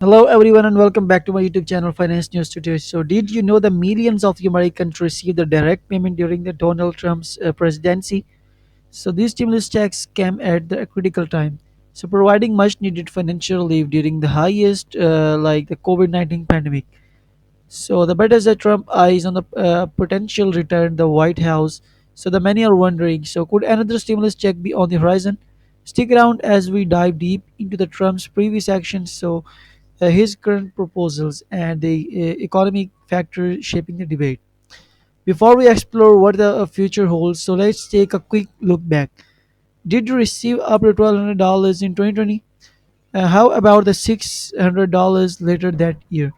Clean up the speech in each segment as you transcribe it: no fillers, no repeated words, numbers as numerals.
Hello, everyone, and welcome back to my YouTube channel, Finance News Today. So, did you know that millions of Americans received the direct payment during the Donald Trump's presidency? So, these stimulus checks came at the critical time, so providing much-needed financial relief during the highest, like the COVID-19 pandemic. So the bet is that Trump eyes on the potential return the White House. So the many are wondering. So could another stimulus check be on the horizon? Stick around as we dive deep into the Trump's previous actions. So his current proposals and the economic factor shaping the debate. Before we explore what the future holds, so let's take a quick look back. Did you receive up to $1,200 in 2020? How about the $600 later that year?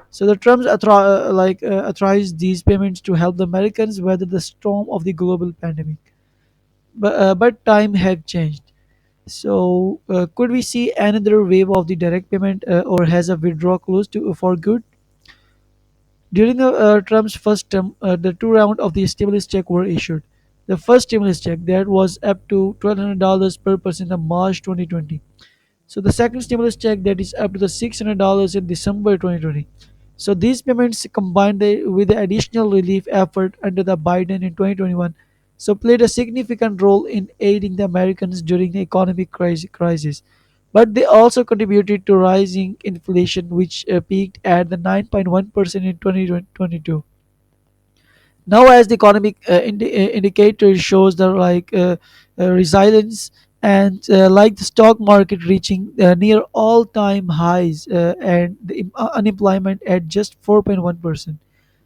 So the Trumps authorized these payments to help the Americans weather the storm of the global pandemic. But time have changed. So could we see another wave of the direct payment, or has a withdrawal close to for good? During Trump's first term, the two rounds of the stimulus check were issued. The first stimulus check that was up to $1,200 per person in March 2020. So the second stimulus check that is up to the $600 in December 2020. So these payments combined with the additional relief effort under the Biden in 2021, so played a significant role in aiding the Americans during the economic crisis. But they also contributed to rising inflation, which peaked at the 9.1% in 2022. Now as the economic indicator shows the resilience and like the stock market reaching near all-time highs and the unemployment at just 4.1%.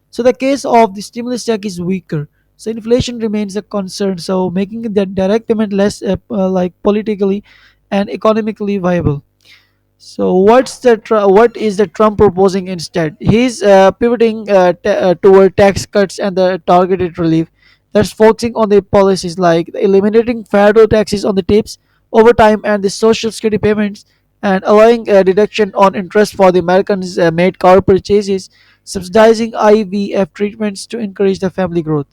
So the case of the stimulus check is weaker, so inflation remains a concern, so making the direct payment less politically and economically viable. So what is the Trump proposing instead? He's pivoting toward tax cuts and the targeted relief that's focusing on the policies like eliminating federal taxes on the tips, overtime, and the social security payments, and allowing a deduction on interest for the Americans made car purchases, subsidizing IVF treatments to encourage the family growth.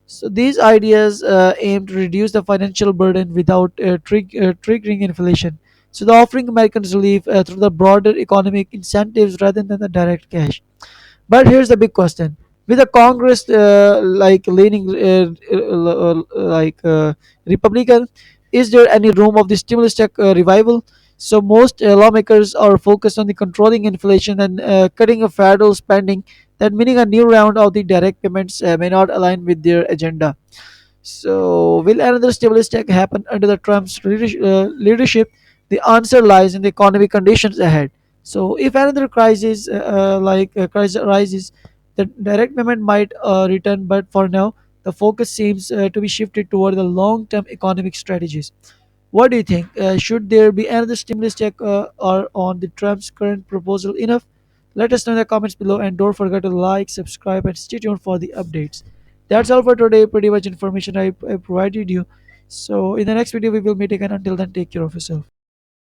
So these ideas aim to reduce the financial burden without triggering inflation. So they're offering Americans relief through the broader economic incentives rather than the direct cash. But here's the big question: with the Congress leaning Republican, is there any room of the stimulus check revival? So most lawmakers are focused on the controlling inflation and cutting of federal spending. That meaning a new round of the direct payments may not align with their agenda. So, will another stimulus check happen under the Trump's leadership? The answer lies in the economic conditions ahead. So, if another crisis arises, the direct payment might return. But for now, the focus seems to be shifted toward the long-term economic strategies. What do you think? Should there be another stimulus check or on the Trump's current proposal enough? Let us know in the comments below and don't forget to like, subscribe, and stay tuned for the updates. That's all for today. Pretty much information I provided you. So in the next video we will meet again. Until then, take care of yourself.